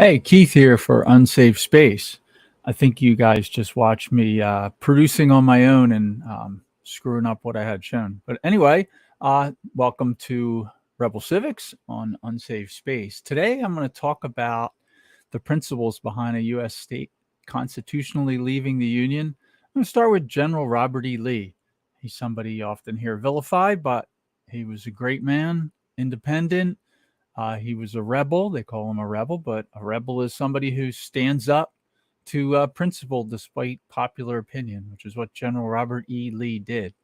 Hey, Keith here for Unsafe Space. I think you guys just watched me producing on my own and screwing up what I had shown. But anyway, welcome to Rebel Civics on Unsafe Space. Today I'm going to talk about the principles behind a U.S. state constitutionally leaving the Union. I'm going to start with General Robert E. Lee. He's somebody you often hear vilified, but he was a great man, independent. He was a rebel. They call him a rebel, but a rebel is somebody who stands up to principle despite popular opinion, which is what General Robert E. Lee did.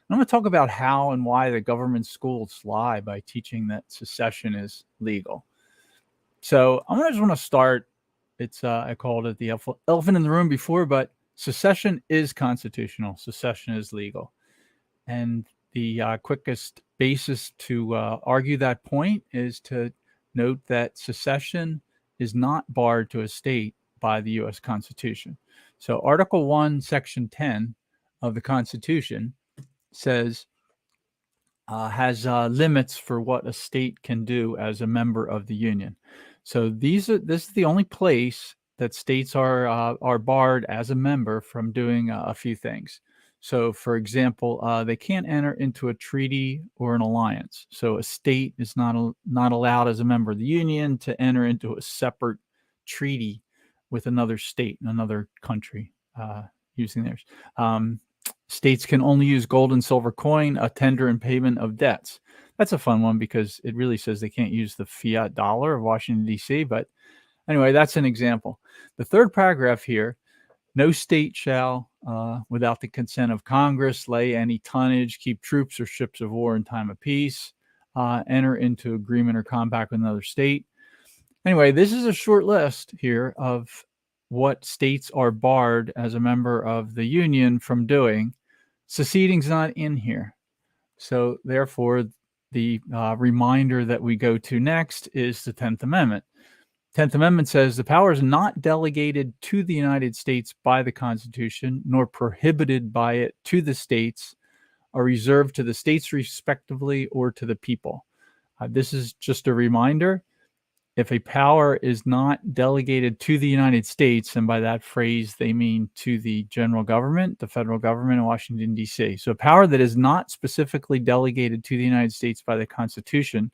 I'm going to talk about how and why the government schools lie by teaching that secession is legal. So I just want to start. I called it the elephant in the room before, but secession is constitutional. Secession is legal. And the quickest basis to argue that point is to note that secession is not barred to a state by the U.S. Constitution. So Article 1, Section 10 of the Constitution says, has limits for what a state can do as a member of the Union. So this is the only place that states are barred as a member from doing a few things. So, for example, they can't enter into a treaty or an alliance. So a state is not allowed as a member of the Union to enter into a separate treaty with another state, another country, using theirs. States can only use gold and silver coin, a tender and payment of debts. That's a fun one because it really says they can't use the fiat dollar of Washington, D.C. But anyway, that's an example. The third paragraph here, no state shall, without the consent of Congress, lay any tonnage, keep troops or ships of war in time of peace, enter into agreement or compact with another state. Anyway, this is a short list here of what states are barred as a member of the Union from doing. Seceding's not in here. So therefore, the reminder that we go to next is the 10th Amendment. 10th Amendment says the power is not delegated to the United States by the Constitution, nor prohibited by it to the states, are reserved to the states respectively or to the people. This is just a reminder. If a power is not delegated to the United States, and by that phrase, they mean to the general government, the federal government in Washington, D.C. So a power that is not specifically delegated to the United States by the Constitution,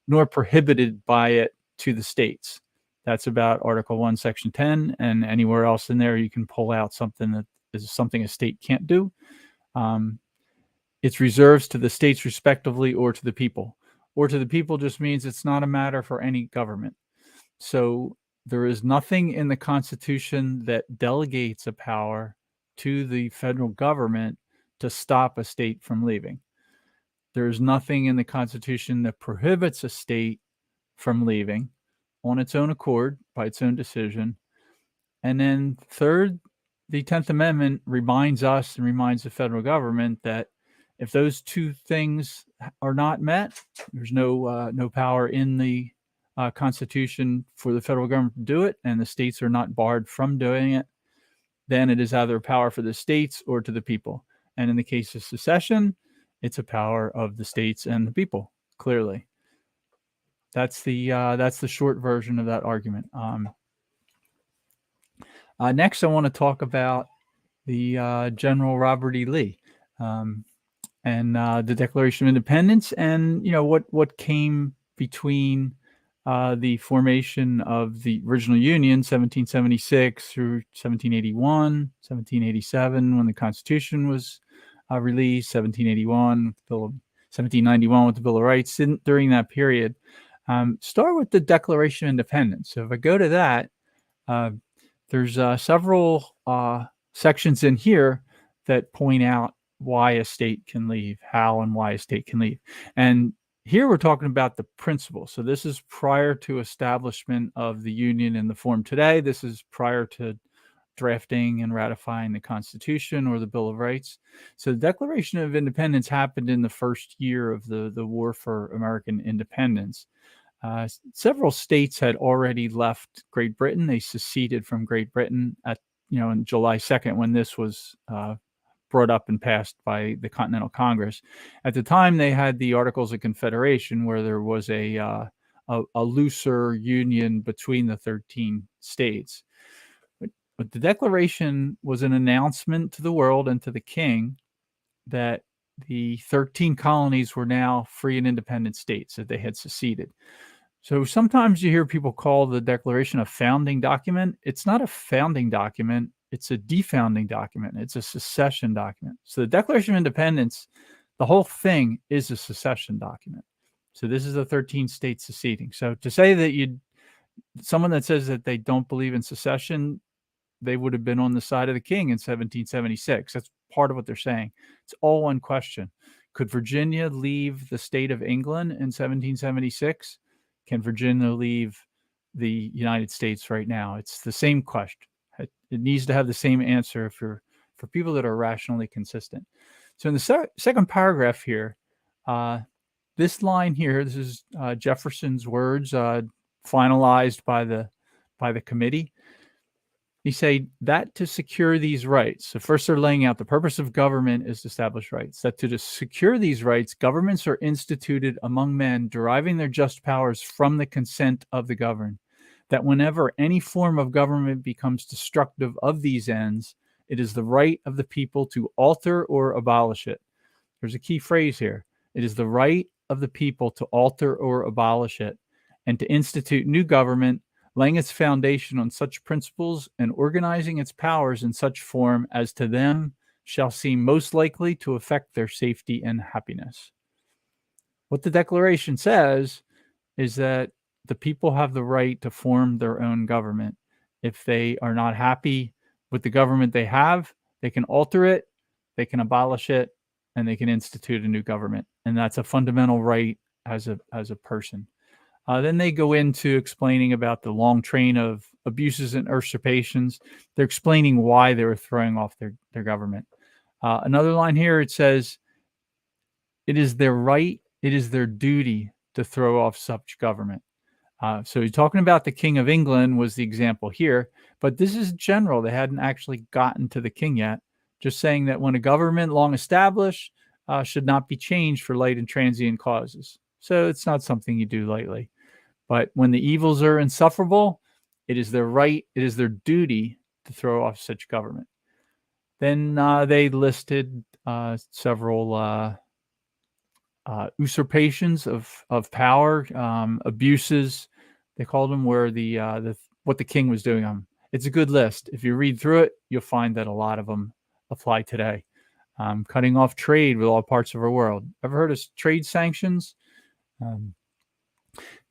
nor prohibited by it to the states. That's about Article 1, Section 10, and anywhere else in there you can pull out something that is something a state can't do. It's reserved to the states respectively or to the people. Or to the people just means it's not a matter for any government. So there is nothing in the Constitution that delegates a power to the federal government to stop a state from leaving. There is nothing in the Constitution that prohibits a state from leaving on its own accord, by its own decision. And then third, the 10th Amendment reminds us and reminds the federal government that if those two things are not met, there's no power in the Constitution for the federal government to do it, and the states are not barred from doing it, then it is either a power for the states or to the people. And in the case of secession, it's a power of the states and the people, clearly. That's the short version of that argument. Next, I want to talk about the General Robert E. Lee. And the Declaration of Independence, and what came between the formation of the original Union, 1776 through 1781, 1787 when the Constitution was released, 1781 with the Bill of 1791 with the Bill of Rights. During that period, start with the Declaration of Independence. So if I go to that, there's several sections in here that point out why a state can leave, how and why a state can leave. And here we're talking about the principle. So this is prior to establishment of the Union in the form today. This is prior to drafting and ratifying the Constitution or the Bill of Rights. So the Declaration of Independence happened in the first year of the War for American Independence. Several states had already left Great Britain. They seceded from Great Britain at on July 2nd when this was brought up and passed by the Continental Congress. At the time, they had the Articles of Confederation, where there was a a looser union between the 13 states. But the Declaration was an announcement to the world and to the king that the 13 colonies were now free and independent states, that they had seceded. So sometimes you hear people call the Declaration a founding document. It's not a founding document. It's a defounding document. It's a secession document. So the Declaration of Independence, the whole thing is a secession document. So this is the 13 states seceding. So to say that someone that says that they don't believe in secession, they would have been on the side of the king in 1776. That's part of what they're saying. It's all one question. Could Virginia leave the state of England in 1776? Can Virginia leave the United States right now? It's the same question. It needs to have the same answer for people that are rationally consistent. So in the second paragraph here, this line here, this is Jefferson's words, finalized by the committee. He said that to secure these rights. So first they're laying out the purpose of government is to establish rights. That to secure these rights, governments are instituted among men, deriving their just powers from the consent of the governed. That whenever any form of government becomes destructive of these ends, it is the right of the people to alter or abolish it. There's a key phrase here. It is the right of the people to alter or abolish it, and to institute new government, laying its foundation on such principles and organizing its powers in such form as to them shall seem most likely to affect their safety and happiness. What the Declaration says is that the people have the right to form their own government. If they are not happy with the government they have, they can alter it, they can abolish it, and they can institute a new government. And that's a fundamental right as a person. Then they go into explaining about the long train of abuses and usurpations. They're explaining why they were throwing off their government. Another line here, it says, it is their right, it is their duty to throw off such government. So he's talking about the King of England was the example here, but this is general. They hadn't actually gotten to the king yet. Just saying that when a government long established should not be changed for light and transient causes. So it's not something you do lightly. But when the evils are insufferable, it is their right, it is their duty to throw off such government. Then they listed several usurpations of power, abuses, they called them, where what the king was doing. It's a good list. If you read through it, you'll find that a lot of them apply today. Cutting off trade with all parts of our world. Ever heard of trade sanctions?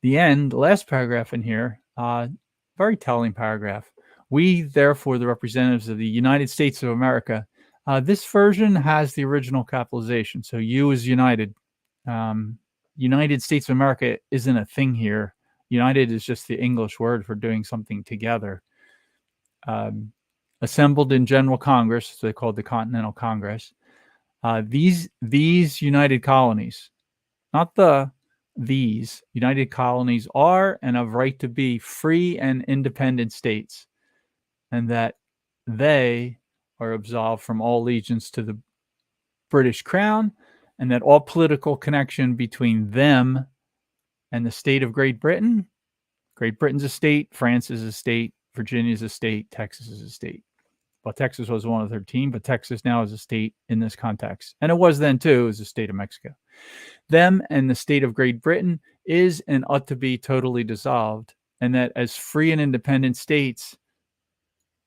The last paragraph in here, very telling paragraph. We, therefore, the representatives of the United States of America. This version has the original capitalization. So U is United. United States of America isn't a thing here. United is just the English word for doing something together. Assembled in General Congress, so they called the Continental Congress. These United Colonies, not these United Colonies, are and have right to be free and independent states, and that they are absolved from all allegiance to the British Crown, and that all political connection between them and the state of Great Britain's a state, France is a state, Virginia is a state, Texas is a state. Well, Texas was one of 13, but Texas now is a state in this context. And it was then too, it was the state of Mexico. Them and the state of Great Britain is and ought to be totally dissolved, and that as free and independent states,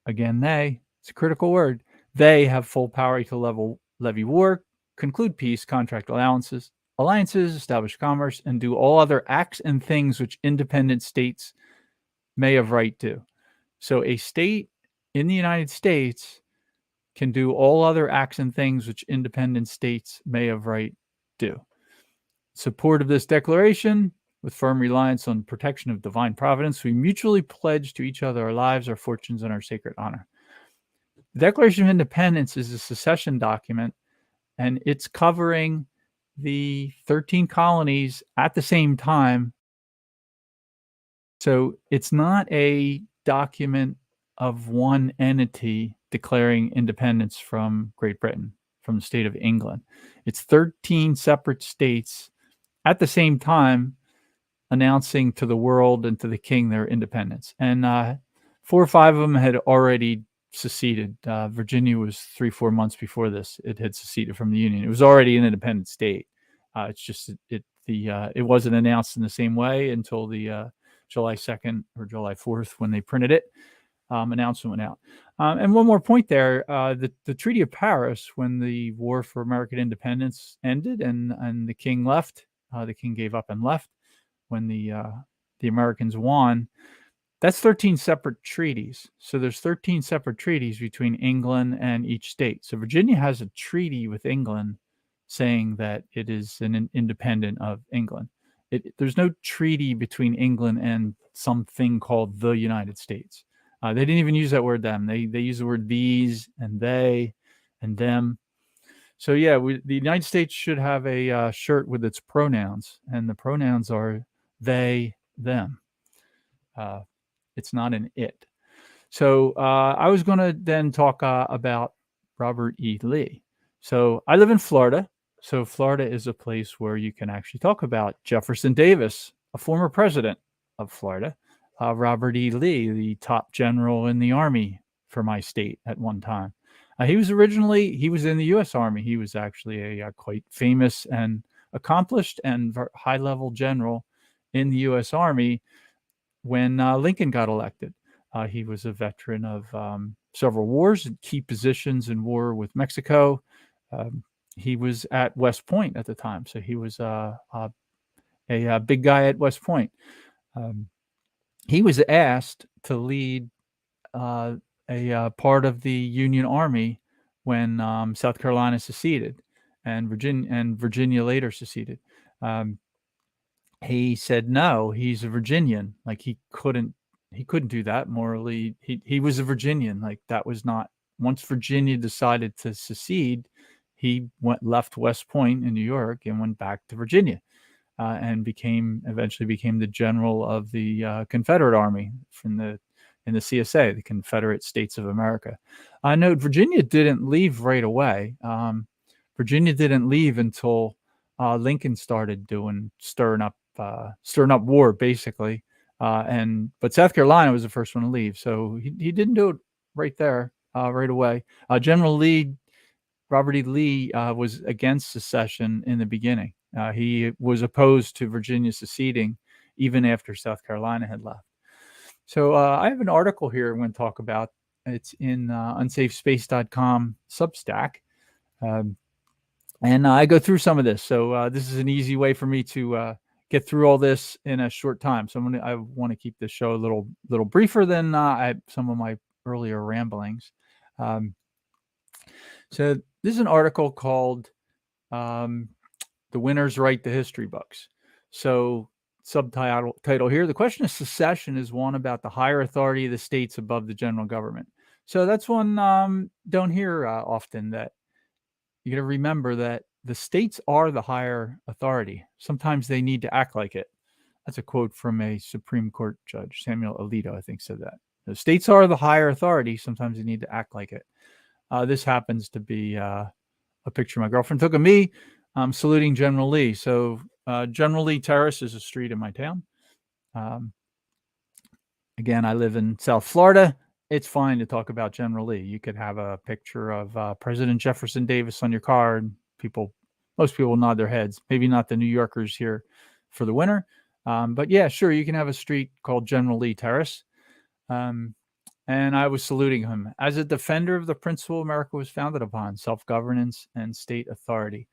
again, it's a critical word, they have full power to levy war, conclude peace, contract alliances, establish commerce, and do all other acts and things which independent states may have right to. So a state in the United States can do all other acts and things which independent states may have right to. Support of this declaration, with firm reliance on protection of divine providence, we mutually pledge to each other our lives, our fortunes, and our sacred honor. The Declaration of Independence is a secession document, and it's covering the 13 colonies at the same time. So it's not a document of one entity declaring independence from Great Britain, from the state of England. It's 13 separate states at the same time announcing to the world and to the king their independence. And 4 or 5 of them had already seceded. Virginia was 3-4 months before this. It had seceded from the Union. It was already an independent state. It's just it wasn't announced in the same way until the July 2nd or July 4th when they printed it. Announcement went out. And one more point there, the Treaty of Paris, when the War for American Independence ended and the king left, the king gave up and left when the Americans won, that's 13 separate treaties. So there's 13 separate treaties between England and each state. So Virginia has a treaty with England saying that it is an independent of England. There's no treaty between England and something called the United States. They didn't even use that word them. They use the word these and they and them. So yeah, the United States should have a shirt with its pronouns, and the pronouns are they, them. It's not an it. So I was going to then talk about Robert E. Lee. So I live in Florida. So Florida is a place where you can actually talk about Jefferson Davis, a former president of Florida, Robert E. Lee, the top general in the Army for my state at one time. He was in the U.S. Army. He was actually a quite famous and accomplished and high-level general in the U.S. Army when Lincoln got elected. He was a veteran of several wars and key positions in war with Mexico. He was at West Point at the time, so he was a big guy at West Point. He was asked to lead a part of the Union Army when South Carolina seceded, and Virginia later seceded. He said no. He's a Virginian. Like he couldn't do that morally. He was a Virginian. Like that was not. Once Virginia decided to secede, he left West Point in New York and went back to Virginia, and eventually became the general of the Confederate Army in the CSA, the Confederate States of America. I know Virginia didn't leave right away. Virginia didn't leave until Lincoln started stirring up war, basically. But South Carolina was the first one to leave, so he didn't do it right there, right away. General Lee, Robert E. Lee, was against secession in the beginning. He was opposed to Virginia seceding even after South Carolina had left. So I have an article here I'm going to talk about. It's in unsafespace.com Substack. And I go through some of this. So this is an easy way for me to get through all this in a short time. So I want to keep this show a little briefer than some of my earlier ramblings. So this is an article called "The Winners Write the History Books." So subtitle here: the question of secession is one about the higher authority of the states above the general government. So that's one don't hear often, that you got to remember that the states are the higher authority. Sometimes they need to act like it. That's a quote from a Supreme Court judge, Samuel Alito, I think, said that. The states are the higher authority. Sometimes they need to act like it. This happens to be a picture my girlfriend took of me saluting General Lee. So General Lee Terrace is a street in my town. Again, I live in South Florida. It's fine to talk about General Lee. You could have a picture of President Jefferson Davis on your car, and most people nod their heads. Maybe not the New Yorkers here for the winter. But yeah, sure, you can have a street called General Lee Terrace. And I was saluting him as a defender of the principle America was founded upon: self-governance and state authority.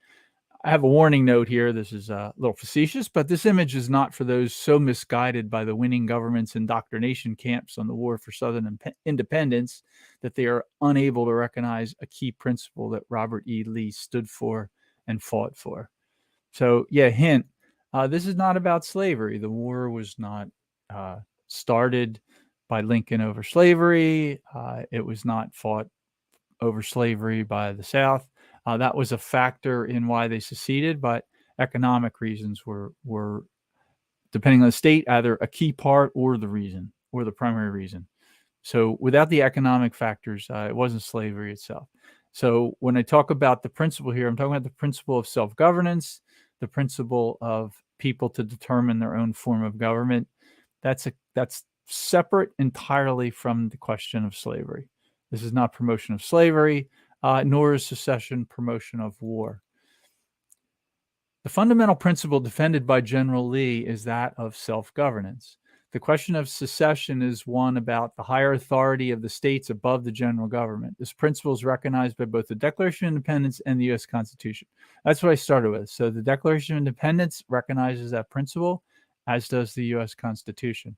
I have a warning note here. This is a little facetious, but this image is not for those so misguided by the winning government's indoctrination camps on the war for Southern independence that they are unable to recognize a key principle that Robert E. Lee stood for and fought for. So, yeah, hint, this is not about slavery. The war was not started by Lincoln over slavery. It was not fought over slavery by the South. That was a factor in why they seceded, but economic reasons were, depending on the state, either a key part or the reason, or the primary reason. So without the economic factors, it wasn't slavery itself. So when I talk about the principle here, I'm talking about the principle of self-governance, the principle of people to determine their own form of government. That's separate entirely from the question of slavery. This is not promotion of slavery, nor is secession promotion of war. The fundamental principle defended by General Lee is that of self-governance. The question of secession is one about the higher authority of the states above the general government. This principle is recognized by both the Declaration of Independence and the U.S. Constitution. That's what I started with. So the Declaration of Independence recognizes that principle, as does the U.S. Constitution.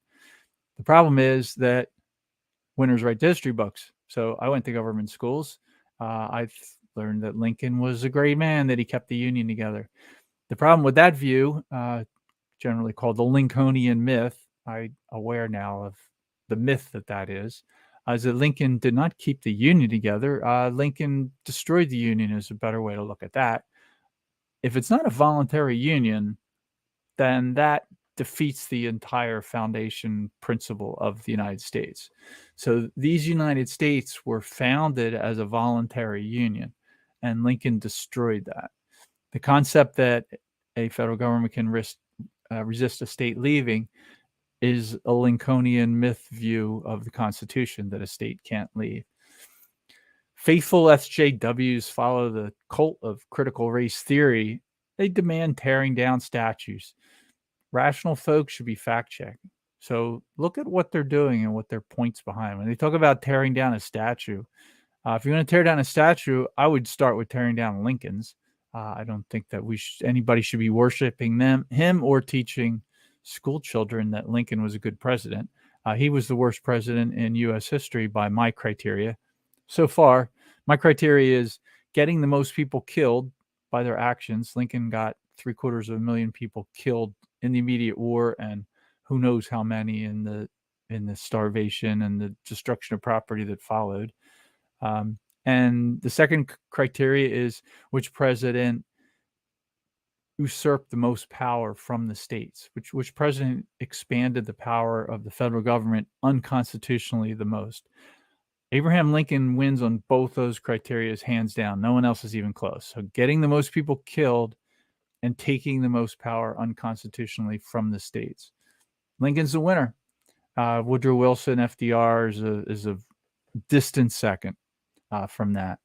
The problem is that winners write history books. So I went to government schools. I've learned that Lincoln was a great man, that he kept the Union together. The problem with that view, generally called the Lincolnian myth, I'm aware now of the myth that is that Lincoln did not keep the Union together. Lincoln destroyed the Union is a better way to look at that. If it's not a voluntary union, then that defeats the entire foundation principle of the United States. So these United States were founded as a voluntary union, and Lincoln destroyed that. The concept that a federal government can resist a state leaving is a Lincolnian myth view of the Constitution, that a state can't leave. Faithful SJWs follow the cult of critical race theory. They demand tearing down statues. Rational folks should be fact-checking. So look at what they're doing and what their points behind. When they talk about tearing down a statue, if you're going to tear down a statue, I would start with tearing down Lincoln's. I don't think that anybody should be worshiping him or teaching school children that Lincoln was a good president. He was the worst president in U.S. history by my criteria. So far, my criteria is getting the most people killed by their actions. Lincoln got 750,000 people killed in the immediate war, and who knows how many in the starvation and the destruction of property that followed. And the second criteria is which president usurped the most power from the states, which president expanded the power of the federal government unconstitutionally the most. Abraham Lincoln wins on both those criteria hands down. No one else is even close. So getting the most people killed and taking the most power unconstitutionally from the states. Lincoln's the winner. Woodrow Wilson, FDR is a distant second from that.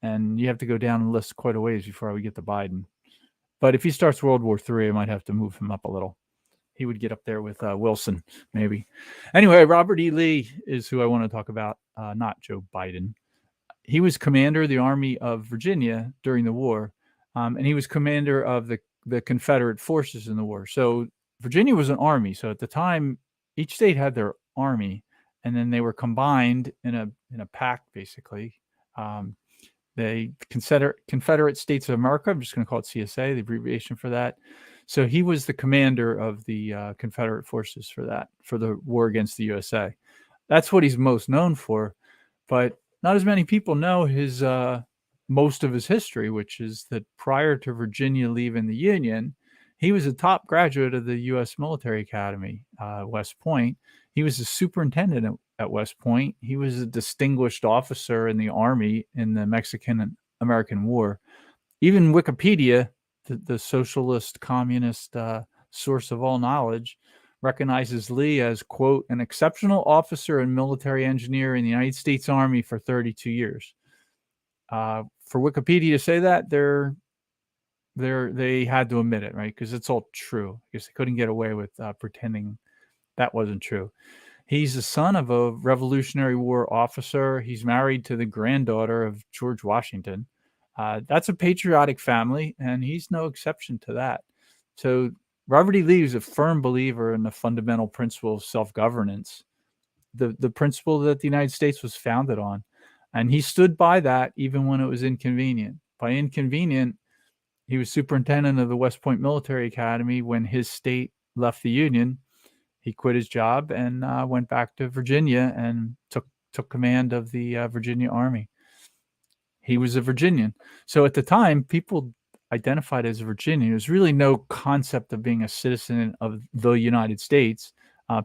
And you have to go down the list quite a ways before we get to Biden. But if he starts World War III, I might have to move him up a little. He would get up there with Wilson, maybe. Anyway, Robert E. Lee is who I want to talk about, not Joe Biden. He was commander of the Army of Virginia during the war, and he was commander of the Confederate forces in the war. So Virginia was an army. So at the time, each state had their army, and then they were combined in a pact, basically. The Confederate States of America, I'm just going to call it CSA, the abbreviation for that. So he was the commander of the Confederate forces for the war against the USA. That's what he's most known for, but not as many people know his most of his history, which is that prior to Virginia leaving the Union, he was a top graduate of the U.S. Military Academy, West Point. He was a superintendent at West Point. He was a distinguished officer in the Army in the Mexican-American War. Even Wikipedia, the socialist, communist source of all knowledge, recognizes Lee as, quote, an exceptional officer and military engineer in the United States Army for 32 years. For Wikipedia to say that, they had to admit it, right? Because it's all true. Because they couldn't get away with pretending that wasn't true. He's the son of a Revolutionary War officer. He's married to the granddaughter of George Washington. That's a patriotic family, and he's no exception to that. So Robert E. Lee is a firm believer in the fundamental principle of self-governance, the principle that the United States was founded on. And he stood by that even when it was inconvenient. By inconvenient, he was superintendent of the West Point Military Academy when his state left the Union. He quit his job and went back to Virginia and took command of the Virginia Army. He was a Virginian. So at the time, people identified as a Virginian. There's really no concept of being a citizen of the United States.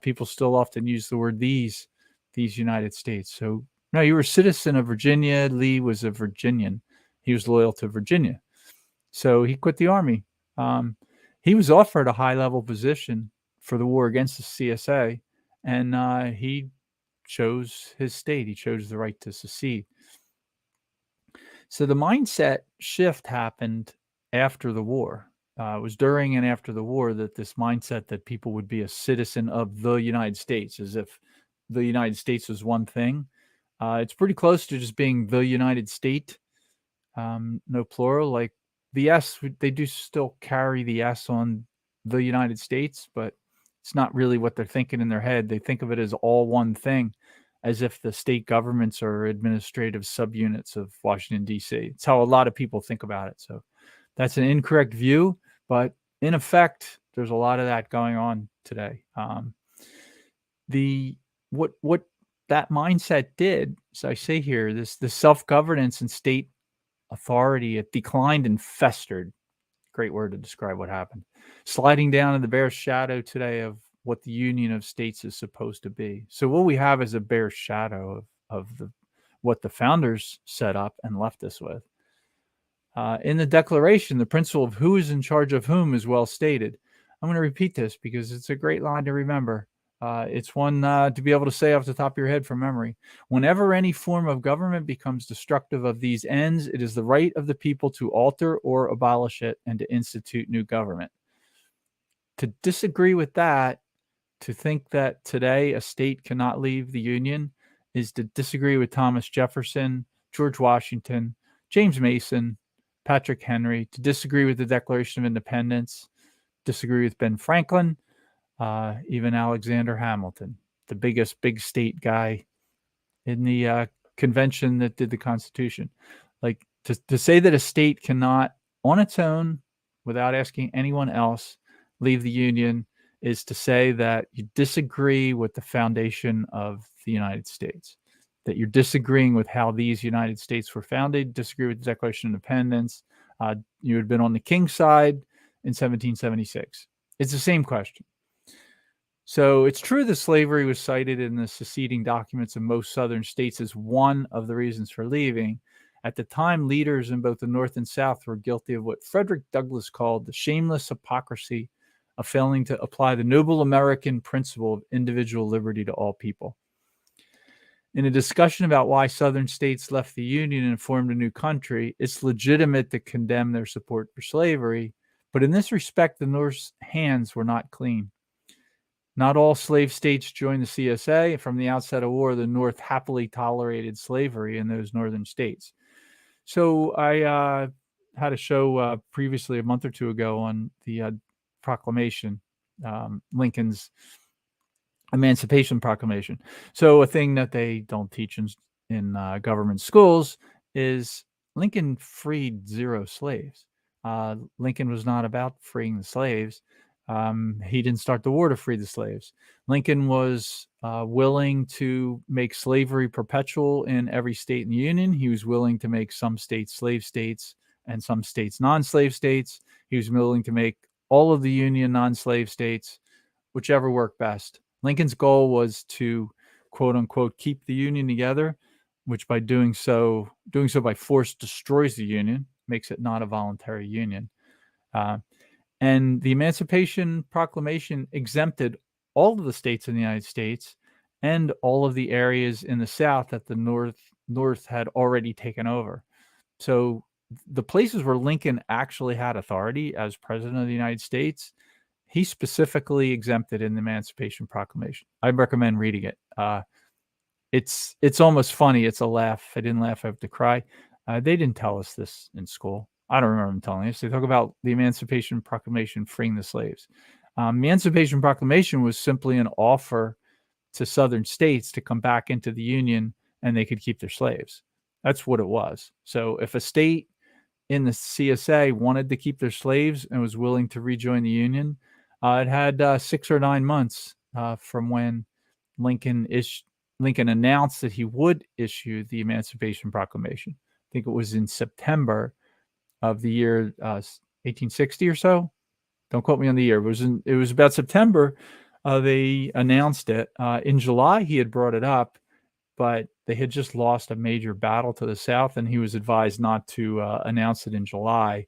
People still often use the word these United States. So no, you were a citizen of Virginia. Lee was a Virginian. He was loyal to Virginia. So he quit the Army. he was offered a high-level position for the war against the CSA, and he chose his state. He chose the right to secede. So the mindset shift happened after the war. It was during and after the war that this mindset that people would be a citizen of the United States, as if the United States was one thing. It's pretty close to just being the United State, no plural. Like the S, they do still carry the S on the United States, but it's not really what they're thinking in their head. They think of it as all one thing, as if the state governments are administrative subunits of Washington, D.C. It's how a lot of people think about it. So that's an incorrect view, but in effect, there's a lot of that going on today. What that mindset did, as I say here, this self-governance and state authority, it declined and festered. Great word to describe what happened. Sliding down in the bare shadow today of what the Union of States is supposed to be. So what we have is a bare shadow of what the founders set up and left us with. In the Declaration, the principle of who is in charge of whom is well stated. I'm going to repeat this because it's a great line to remember. It's one to be able to say off the top of your head from memory. Whenever any form of government becomes destructive of these ends, it is the right of the people to alter or abolish it and to institute new government. To disagree with that, to think that today a state cannot leave the Union, is to disagree with Thomas Jefferson, George Washington, James Mason, Patrick Henry, to disagree with the Declaration of Independence, disagree with Ben Franklin, even Alexander Hamilton, the biggest big state guy in the convention that did the Constitution. Like to say that a state cannot, on its own, without asking anyone else, leave the Union is to say that you disagree with the foundation of the United States, that you're disagreeing with how these United States were founded, disagree with the Declaration of Independence. You had been on the King's side in 1776. It's the same question. So it's true that slavery was cited in the seceding documents of most Southern states as one of the reasons for leaving. At the time, leaders in both the North and South were guilty of what Frederick Douglass called the shameless hypocrisy of failing to apply the noble American principle of individual liberty to all people. In a discussion about why Southern states left the Union and formed a new country, it's legitimate to condemn their support for slavery, but in this respect, the North's hands were not clean. Not all slave states joined the CSA. From the outset of war, the North happily tolerated slavery in those northern states. So I had a show previously, a month or two ago, on the proclamation, Lincoln's Emancipation Proclamation. So a thing that they don't teach in government schools is Lincoln freed 0 slaves. Lincoln was not about freeing the slaves. He didn't start the war to free the slaves. Lincoln was willing to make slavery perpetual in every state in the Union. He was willing to make some states slave states and some states non-slave states. He was willing to make all of the Union non-slave states, whichever worked best. Lincoln's goal was to, quote unquote, keep the Union together, which by doing so by force destroys the Union, makes it not a voluntary Union. And the Emancipation Proclamation exempted all of the states in the United States and all of the areas in the South that the North had already taken over. So the places where Lincoln actually had authority as president of the United States, he specifically exempted in the Emancipation Proclamation. I'd recommend reading it. It's almost funny. It's a laugh. I didn't laugh. I have to cry. They didn't tell us this in school. I don't remember them telling us. They talk about the Emancipation Proclamation freeing the slaves. Emancipation Proclamation was simply an offer to Southern states to come back into the Union and they could keep their slaves. That's what it was. So if a state in the CSA wanted to keep their slaves and was willing to rejoin the Union, it had 6 or 9 months from when Lincoln announced that he would issue the Emancipation Proclamation. I think it was in September of the year 1860 or so. Don't quote me on the year. It was about September. They announced it. In July, he had brought it up, but they had just lost a major battle to the South, and he was advised not to announce it in July.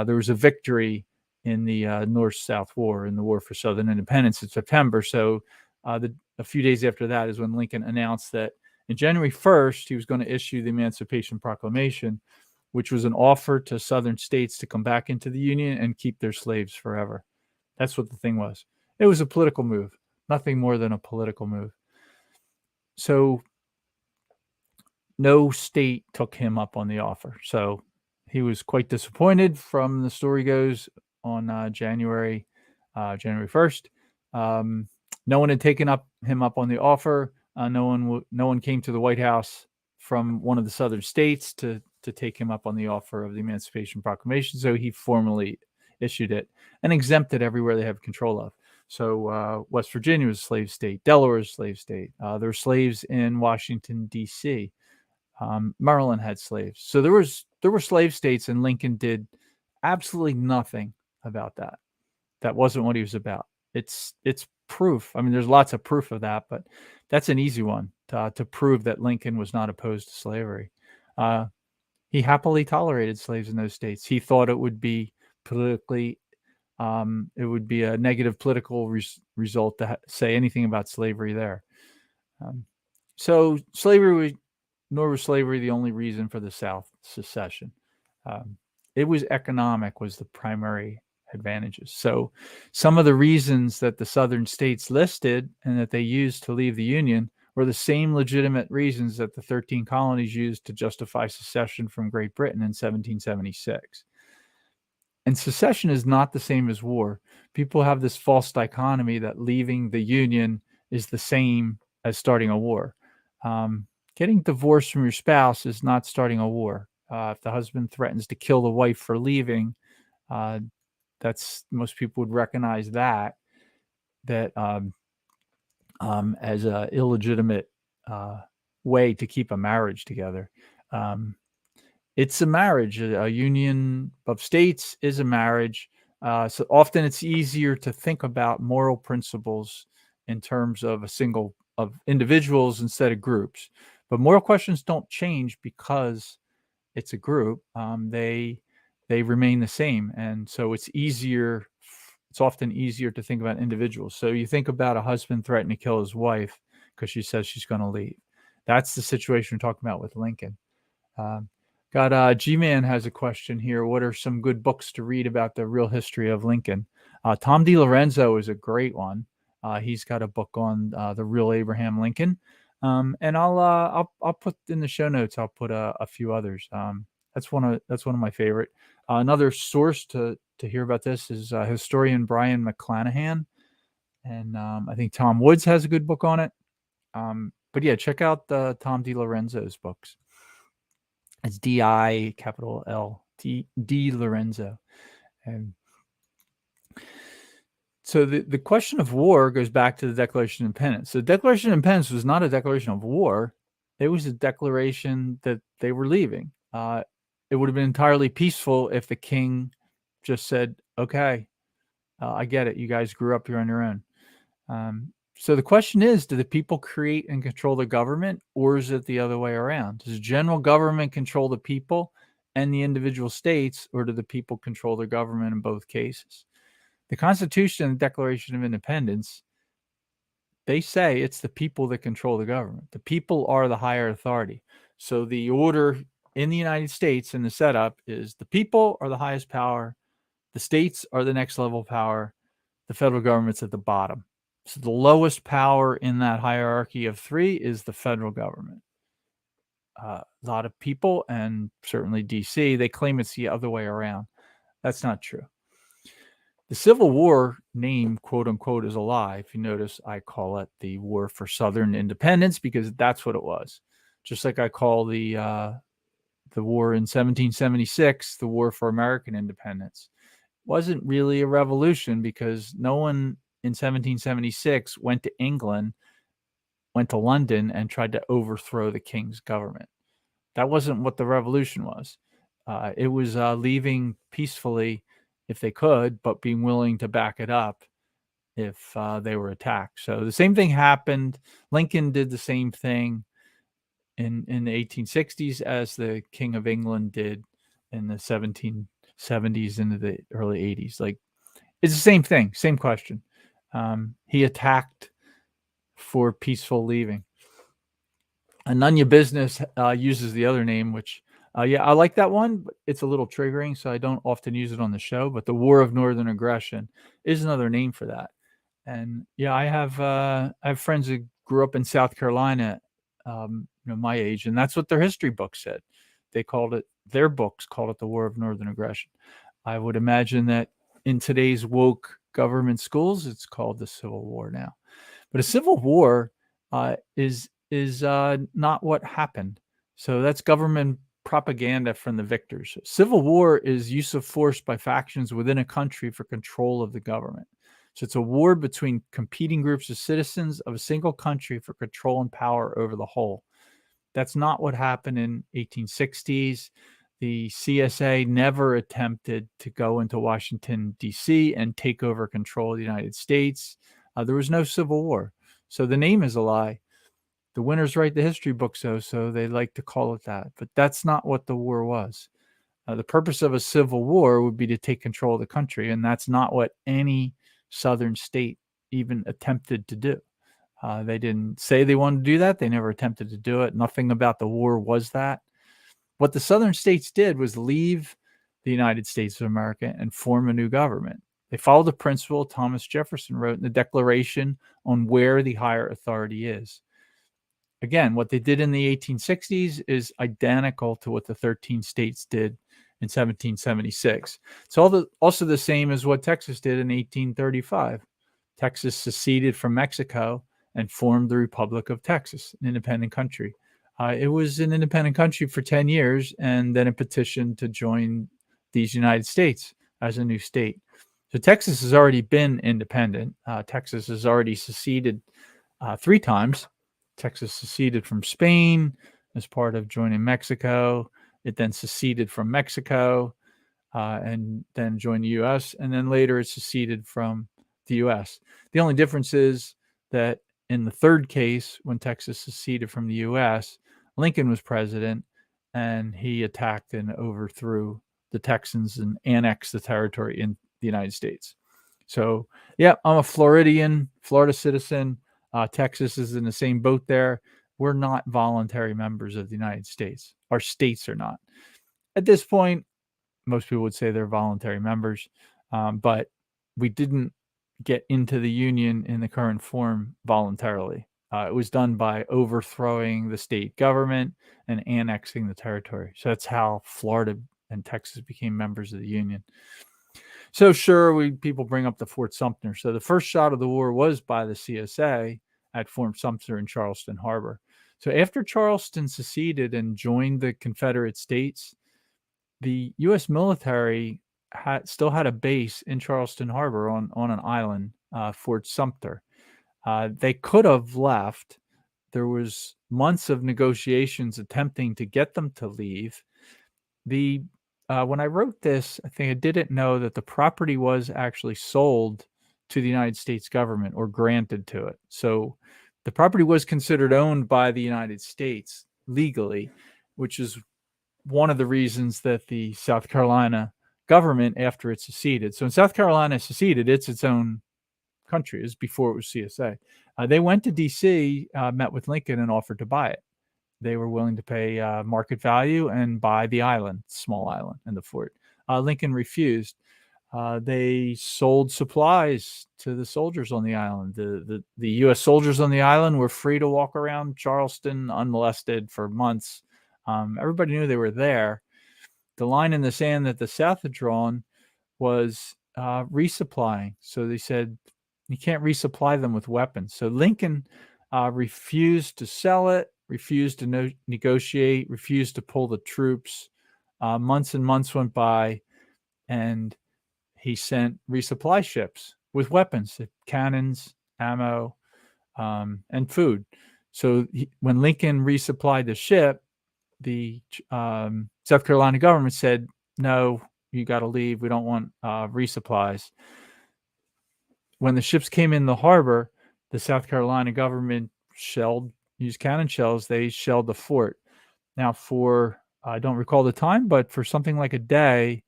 There was a victory in the North-South War, in the War for Southern Independence in September. So a few days after that is when Lincoln announced that on January 1st, he was going to issue the Emancipation Proclamation, which was an offer to Southern states to come back into the Union and keep their slaves forever. That's what the thing was. It was a political move, nothing more than a political move. So no state took him up on the offer. So he was quite disappointed, from the story goes, on January 1st. No one had taken him up on the offer. No one came to the White House from one of the Southern states to take him up on the offer of the Emancipation Proclamation. So he formally issued it and exempted everywhere they have control of. So West Virginia was a slave state. Delaware was a slave state. There were slaves in Washington, D.C. Maryland had slaves. So there were slave states, and Lincoln did absolutely nothing about that. That wasn't what he was about. It's proof. I mean, there's lots of proof of that, but that's an easy one to prove that Lincoln was not opposed to slavery. He happily tolerated slaves in those states. He thought it would be politically, it would be a negative political result to say anything about slavery there. So nor was slavery the only reason for the South secession. It was economic was the primary advantages. So some of the reasons that the Southern states listed and that they used to leave the Union were the same legitimate reasons that the 13 colonies used to justify secession from Great Britain in 1776. And secession is not the same as war. People have this false dichotomy that leaving the Union is the same as starting a war. Getting divorced from your spouse is not starting a war. If the husband threatens to kill the wife for leaving, most people would recognize that as an illegitimate way to keep a marriage together. It's a marriage. A union of states is a marriage. So often it's easier to think about moral principles in terms of of individuals instead of groups. But moral questions don't change because it's a group. They remain the same, and so it's often easier to think about individuals. So you think about a husband threatening to kill his wife because she says she's going to leave. That's the situation we're talking about with Lincoln. G-Man has a question here. What are some good books to read about the real history of Lincoln? Tom DiLorenzo is a great one. He's got a book on the real Abraham Lincoln. And I'll put in the show notes. I'll put a few others. That's one of my favorite. Another source to hear about this is historian Brian McClanahan, and I think Tom Woods has a good book on it. But yeah, check out Tom DiLorenzo's books. It's D-I capital L D Lorenzo. And so the question of war goes back to the Declaration of Independence. So the Declaration of Independence was not a declaration of war. It was a declaration that they were leaving. It would have been entirely peaceful if the king just said, okay, I get it. You guys grew up here on your own. So the question is, do the people create and control the government, or is it the other way around? Does the general government control the people and the individual states, or do the people control the government in both cases? The Constitution and the Declaration of Independence, they say it's the people that control the government. The people are the higher authority. So the order in the United States and the setup is the people are the highest power, the states are the next level power, the federal government's at the bottom. So the lowest power in that hierarchy of three is the federal government. A lot of people, and certainly DC, they claim it's the other way around. That's not true. The Civil War name, quote unquote, is a lie. If you notice, I call it the War for Southern Independence because that's what it was. Just like I call the war in 1776 the War for American Independence. It wasn't really a revolution because no one in 1776 went to England, went to London, and tried to overthrow the king's government. That wasn't what the revolution was. It was leaving peacefully if they could, but being willing to back it up if they were attacked. So the same thing happened. Lincoln did the same thing in the 1860s as the King of England did in the 1770s into the early 80s. Like It's the same thing, same question. He attacked for peaceful leaving. And None Your Business uses the other name, which, yeah, I like that one, but it's a little triggering, so I don't often use it on the show. But the War of Northern Aggression is another name for that. And yeah, I have friends who grew up in South Carolina, my age, and that's what their history book said. Their books called it the War of Northern Aggression. I would imagine that in today's woke government schools, it's called the Civil War now. But a civil war is not what happened. So that's government propaganda from the victors. Civil war is use of force by factions within a country for control of the government. So it's a war between competing groups of citizens of a single country for control and power over the whole. That's not what happened in 1860s. The CSA never attempted to go into Washington, D.C. and take over control of the United States. There was no civil war. So the name is a lie. The winners write the history books, so they like to call it that. But that's not what the war was. The purpose of a civil war would be to take control of the country, and that's not what any southern state even attempted to do. They didn't say they wanted to do that. They never attempted to do it. Nothing about the war was that. What the southern states did was leave the United States of America and form a new government. They followed the principle Thomas Jefferson wrote in the Declaration on where the higher authority is. Again, what they did in the 1860s is identical to what the 13 states did in 1776. It's also the same as what Texas did in 1835. Texas seceded from Mexico and formed the Republic of Texas, an independent country. It was an independent country for 10 years, and then it petitioned to join these United States as a new state. So Texas has already been independent. Texas has already seceded 3 times. Texas seceded from Spain as part of joining Mexico. It then seceded from Mexico and then joined the U.S. And then later it seceded from the U.S. The only difference is that in the third case, when Texas seceded from the U.S., Lincoln was president, and he attacked and overthrew the Texans and annexed the territory in the United States. So, yeah, I'm a Floridian, Florida citizen. Texas is in the same boat there. We're not voluntary members of the United States. Our states are not. At this point, most people would say they're voluntary members, but we didn't get into the Union in the current form voluntarily. It was done by overthrowing the state government and annexing the territory. So that's how Florida and Texas became members of the Union. So sure, people bring up the Fort Sumter. So the first shot of the war was by the CSA at Fort Sumter in Charleston Harbor. So after Charleston seceded and joined the Confederate States, the U.S. military still had a base in Charleston Harbor on an island, Fort Sumter. They could have left. There was months of negotiations attempting to get them to leave. When I wrote this, I think I didn't know that the property was actually sold to the United States government or granted to it. So the property was considered owned by the United States legally, which is one of the reasons that the South Carolina government, after it seceded. So when South Carolina seceded, it's its own country. It was before it was CSA. They went to D.C., met with Lincoln, and offered to buy it. They were willing to pay market value and buy the island, small island, and the fort. Lincoln refused. They sold supplies to the soldiers on the island. The U.S. soldiers on the island were free to walk around Charleston unmolested for months. Everybody knew they were there. The line in the sand that the South had drawn was resupplying. So they said, you can't resupply them with weapons. So Lincoln refused to sell it, refused to negotiate, refused to pull the troops. Months and months went by, and he sent resupply ships with weapons, cannons, ammo, and food. So when Lincoln resupplied the ship, the South Carolina government said, no, you got to leave. We don't want resupplies. When the ships came in the harbor, the South Carolina government used cannon shells. They shelled the fort. Now, I don't recall the time, but for something like a day,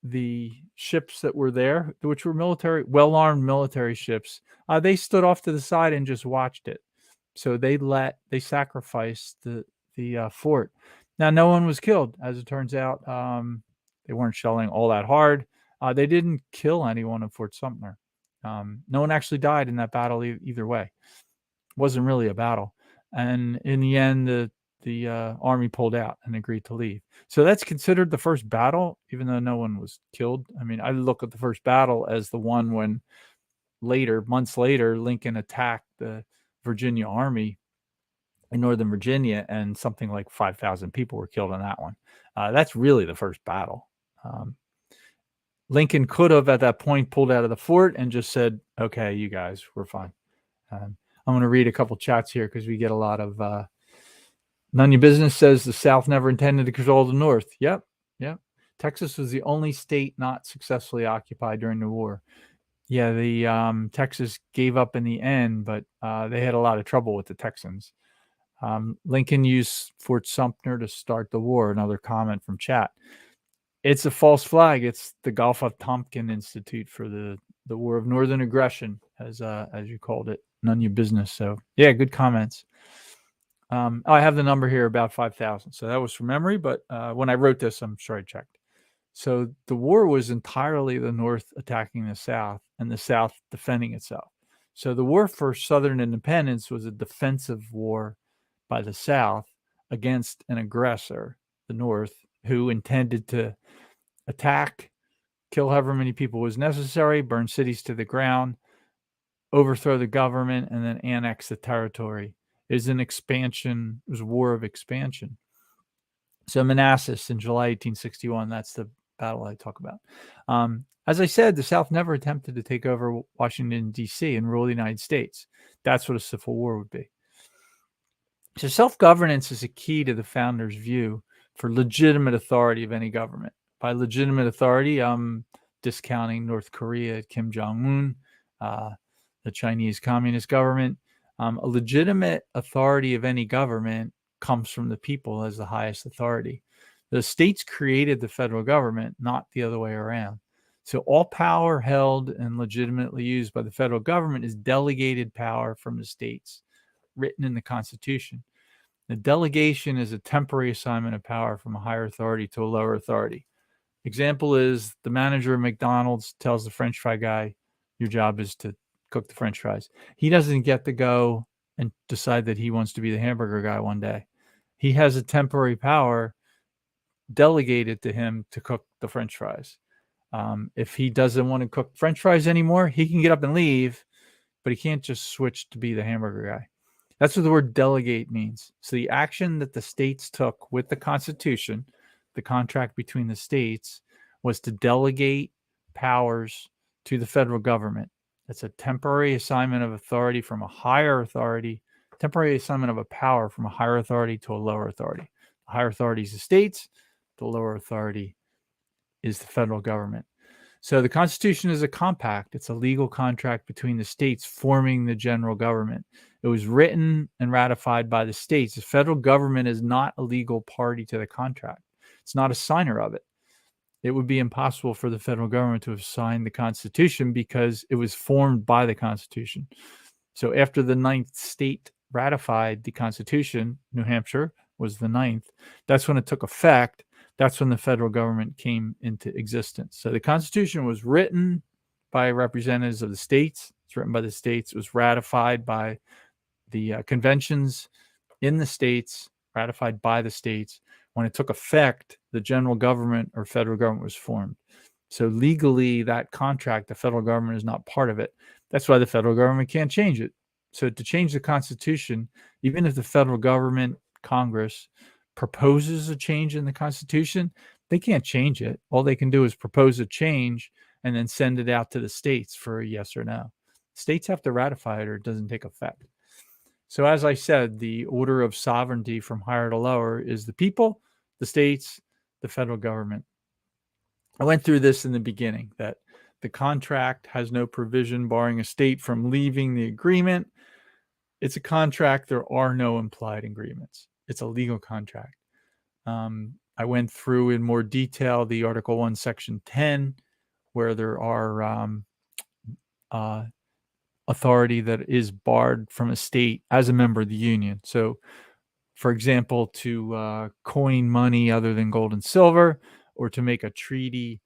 the ships that were there, which were military, well-armed military ships, they stood off to the side and just watched it. So they sacrificed the fort. Now, no one was killed, as it turns out. They weren't shelling all that hard. They didn't kill anyone in Fort Sumter. No one actually died in that battle either way. It wasn't really a battle. And in the end, the army pulled out and agreed to leave. So that's considered the first battle, even though no one was killed. I mean, I look at the first battle as the one when months later, Lincoln attacked the Virginia army in Northern Virginia, and something like 5,000 people were killed in that one. That's really the first battle. Lincoln could have, at that point, pulled out of the fort and just said, okay, you guys, we're fine. I'm going to read a couple chats here because we get a lot of None of Your Business says the South never intended to control the North. Yep. Texas was the only state not successfully occupied during the war. Yeah, the Texas gave up in the end, but they had a lot of trouble with the Texans. Lincoln used Fort Sumter to start the war. Another comment from chat. It's a false flag. It's the Gulf of Tonkin Institute for the War of Northern Aggression, as you called it. None of your business. So yeah, good comments. I have the number here, about 5,000. So that was from memory, but when I wrote this, I'm sure I checked. So the war was entirely the North attacking the South and the South defending itself. So the war for Southern independence was a defensive war by the South against an aggressor, the North, who intended to attack, kill however many people was necessary, burn cities to the ground, overthrow the government, and then annex the territory. It was an expansion. It was a war of expansion. So Manassas in July 1861, that's the battle I talk about. As I said, the South never attempted to take over Washington, D.C. and rule the United States. That's what a civil war would be. So self-governance is a key to the founders' view for legitimate authority of any government. By legitimate authority, I'm discounting North Korea, Kim Jong-un, the Chinese Communist government. A legitimate authority of any government comes from the people as the highest authority. The states created the federal government, not the other way around. So all power held and legitimately used by the federal government is delegated power from the states, written in the Constitution. The delegation is a temporary assignment of power from a higher authority to a lower authority. Example is the manager of McDonald's tells the French fry guy, your job is to cook the French fries. He doesn't get to go and decide that he wants to be the hamburger guy one day. He has a temporary power delegated to him to cook the French fries. If he doesn't want to cook French fries anymore, he can get up and leave, but he can't just switch to be the hamburger guy. That's what the word delegate means. So the action that the states took with the Constitution, the contract between the states, was to delegate powers to the federal government. It's a temporary assignment of authority from a higher authority, temporary assignment of a power from a higher authority to a lower authority. The higher authority is the states. The lower authority is the federal government. So the Constitution is a compact. It's a legal contract between the states forming the general government. It was written and ratified by the states. The federal government is not a legal party to the contract. It's not a signer of it. It would be impossible for the federal government to have signed the Constitution because it was formed by the Constitution. So after the 9th state ratified the Constitution, New Hampshire was the 9th, that's when it took effect. That's when the federal government came into existence. So the Constitution was written by representatives of the states. It's written by the states. It was ratified by the conventions in the states, ratified by the states. When it took effect, the general government or federal government was formed. So legally, that contract, the federal government is not part of it. That's why the federal government can't change it. So to change the Constitution, even if the federal government, Congress, proposes a change in the Constitution, they can't change it. All they can do is propose a change and then send it out to the states for a yes or no. States have to ratify it or it doesn't take effect. So as I said, the order of sovereignty from higher to lower is the people, the states, the federal government. I went through this in the beginning, that the contract has no provision barring a state from leaving the agreement. It's a contract. There are no implied agreements. It's a legal contract. I went through in more detail the Article 1, Section 10, where there are authority that is barred from a state as a member of the Union. So, for example, to coin money other than gold and silver, or to make a treaty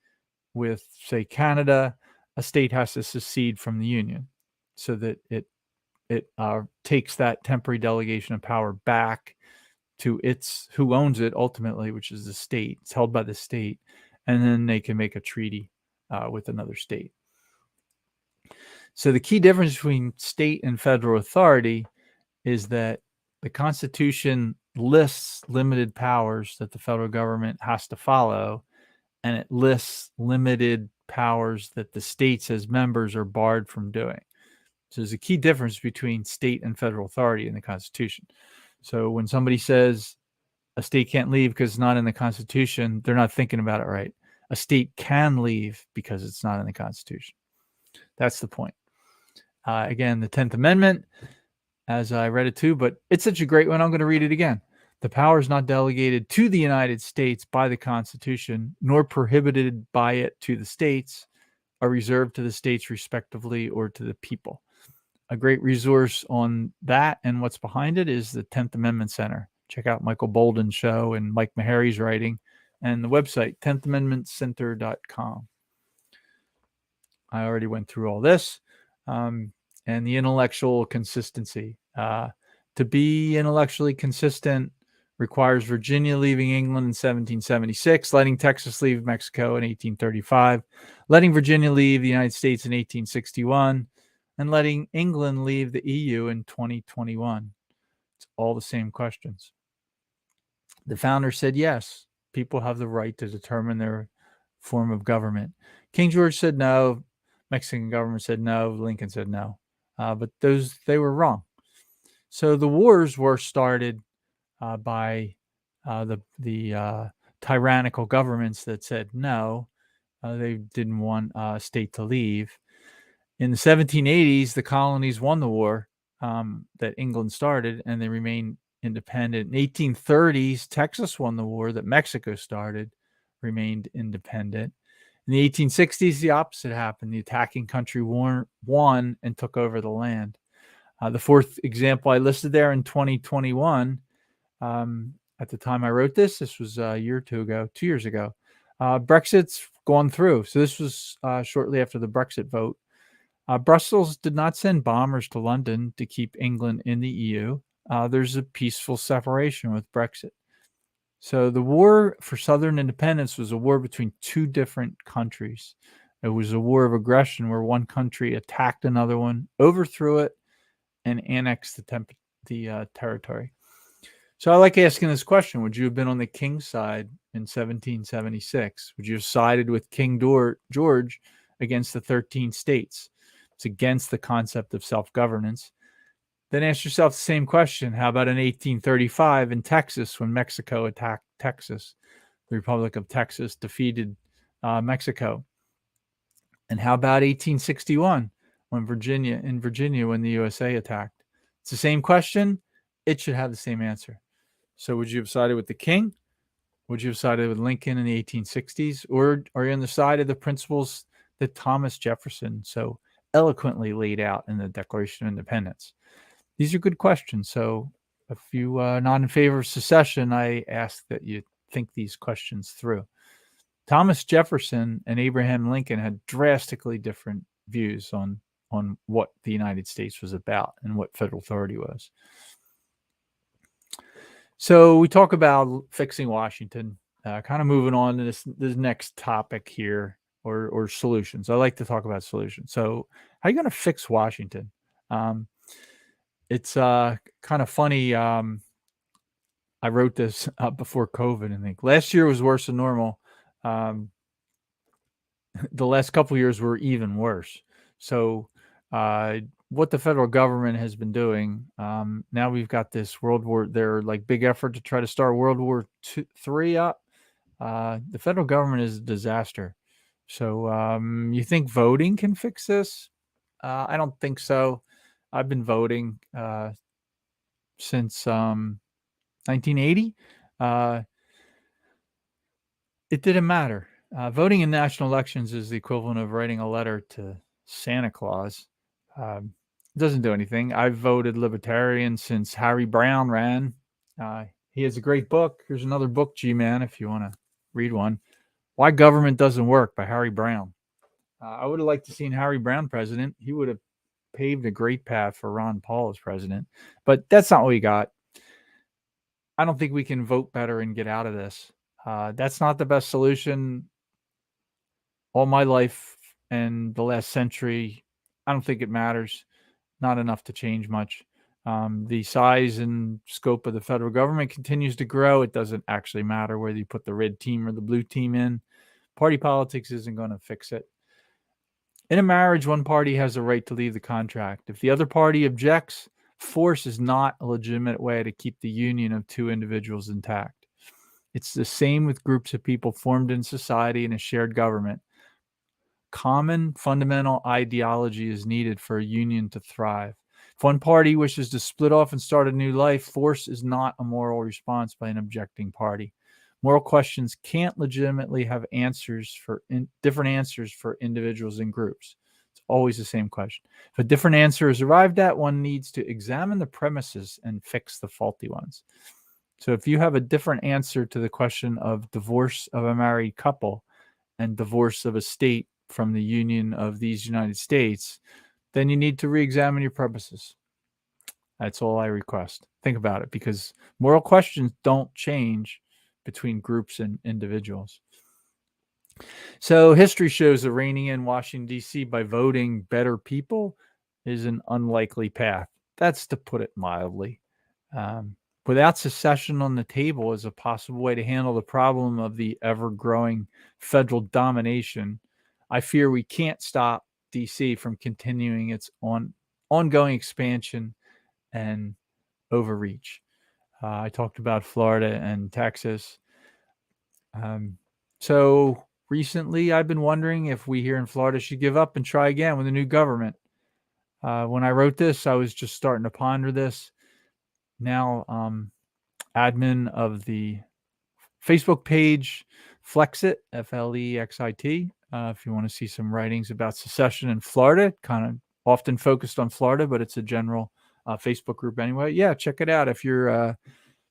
with, say, Canada, a state has to secede from the Union so that it takes that temporary delegation of power back to its who owns it ultimately, which is the state. It's held by the state, and then they can make a treaty with another state. So the key difference between state and federal authority is that the Constitution lists limited powers that the federal government has to follow, and it lists limited powers that the states as members are barred from doing. So there's a key difference between state and federal authority in the Constitution. So when somebody says a state can't leave because it's not in the Constitution, they're not thinking about it right. A state can leave because it's not in the Constitution. That's the point. Again, the 10th Amendment, as I read it too, but it's such a great one, I'm going to read it again. The power is not delegated to the United States by the Constitution, nor prohibited by it to the states, are reserved to the states respectively or to the people. A great resource on that and what's behind it is the 10th Amendment Center. Check out Michael Bolden's show and Mike Meharry's writing, and the website, 10thamendmentcenter.com. I already went through all this. And the intellectual consistency. To be intellectually consistent requires Virginia leaving England in 1776, letting Texas leave Mexico in 1835, letting Virginia leave the United States in 1861, and letting England leave the EU in 2021. It's all the same questions. The founder said yes, people have the right to determine their form of government. King George said no. Mexican government said no. Lincoln said no. But they were wrong. So the wars were started by the tyrannical governments that said no. They didn't want a state to leave. In the 1780s, the colonies won the war that England started, and they remained independent. In the 1830s, Texas won the war that Mexico started, remained independent. In the 1860s, the opposite happened. The attacking country won and took over the land. The fourth example I listed there in 2021, at the time I wrote this was a year or 2 years ago. Brexit's gone through. So this was shortly after the Brexit vote. Brussels did not send bombers to London to keep England in the EU. There's a peaceful separation with Brexit. So the war for Southern independence was a war between two different countries. It was a war of aggression where one country attacked another one, overthrew it, and annexed the territory. So I like asking this question. Would you have been on the king's side in 1776? Would you have sided with King George against the 13 states? It's against the concept of self-governance. Then ask yourself the same question. How about in 1835 in Texas when Mexico attacked Texas? The Republic of Texas defeated Mexico. And how about 1861 when Virginia when the USA attacked? It's the same question. It should have the same answer. So would you have sided with the king? Would you have sided with Lincoln in the 1860s? Or are you on the side of the principles that Thomas Jefferson so eloquently laid out in the Declaration of Independence? These are good questions. So if you are not in favor of secession, I ask that you think these questions through. Thomas Jefferson and Abraham Lincoln had drastically different views on what the United States was about and what federal authority was. So we talk about fixing Washington, kind of moving on to this next topic here, or solutions. I like to talk about solutions. So how are you going to fix Washington? It's kind of funny. I wrote this before COVID, I think. Last year was worse than normal. The last couple of years were even worse. So what the federal government has been doing, now we've got this their like big effort to try to start World War III up. The federal government is a disaster. So you think voting can fix this? I don't think so. I've been voting since 1980. it didn't matter. Voting in national elections is the equivalent of writing a letter to Santa Claus. It doesn't do anything. I've voted Libertarian since Harry Brown ran. He has a great book. Here's another book, G-Man, if you want to read one. Why Government Doesn't Work by Harry Brown. I would have liked to seen Harry Brown president. He would have paved a great path for Ron Paul as president. But that's not what we got. I don't think we can vote better and get out of this. That's not the best solution. All my life and the last century, I don't think it matters. Not enough to change much. The size and scope of the federal government continues to grow. It doesn't actually matter whether you put the red team or the blue team in. Party politics isn't going to fix it. In a marriage, one party has a right to leave the contract. If the other party objects, force is not a legitimate way to keep the union of two individuals intact. It's the same with groups of people formed in society in a shared government. Common fundamental ideology is needed for a union to thrive. If one party wishes to split off and start a new life, force is not a moral response by an objecting party. Moral questions can't legitimately have different answers for individuals and groups. It's always the same question. If a different answer is arrived at, one needs to examine the premises and fix the faulty ones. So if you have a different answer to the question of divorce of a married couple and divorce of a state from the Union of these United States, then you need to re-examine your premises. That's all I request. Think about it, because moral questions don't change between groups and individuals. So history shows that reining in Washington, D.C. by voting better people is an unlikely path. That's to put it mildly. Without secession on the table as a possible way to handle the problem of the ever-growing federal domination, I fear we can't stop D.C. from continuing its ongoing expansion and overreach. I talked about Florida and Texas. So recently, I've been wondering if we here in Florida should give up and try again with a new government. When I wrote this, I was just starting to ponder this. Now, admin of the Facebook page Flexit, Flexit. If you want to see some writings about secession in Florida, kind of often focused on Florida, but it's a general Facebook group anyway. Yeah, check it out if you're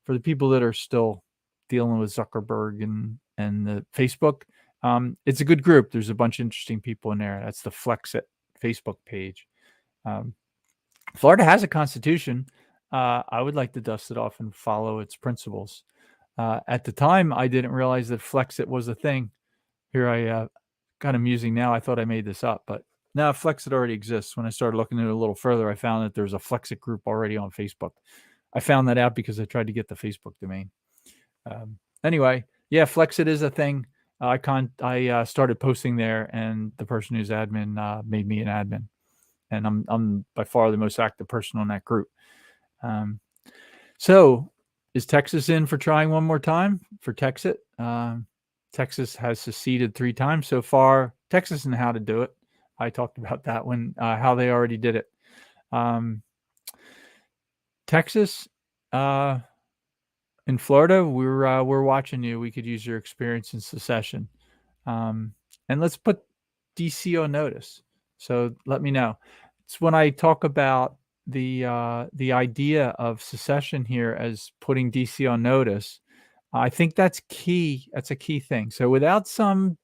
for the people that are still dealing with Zuckerberg and the Facebook. It's a good group. There's a bunch of interesting people in there. That's the Flexit Facebook page. Florida has a constitution. I would like to dust it off and follow its principles. At the time, I didn't realize that Flexit was a thing. Here I kind of musing now. I thought I made this up, but no, Flexit already exists. When I started looking into it a little further, I found that there's a Flexit group already on Facebook. I found that out because I tried to get the Facebook domain. Anyway, yeah, Flexit is a thing. I started posting there, and the person who's admin made me an admin, and I'm by far the most active person on that group. So is Texas in for trying one more time for Texit? Texas has seceded 3 times so far. Texas and how to do it. I talked about that when how they already did it. Texas, in Florida, we're watching you. We could use your experience in secession, and let's put DC on notice. So let me know. It's when I talk about the idea of secession here as putting DC on notice. I think that's key. That's a key thing. So without some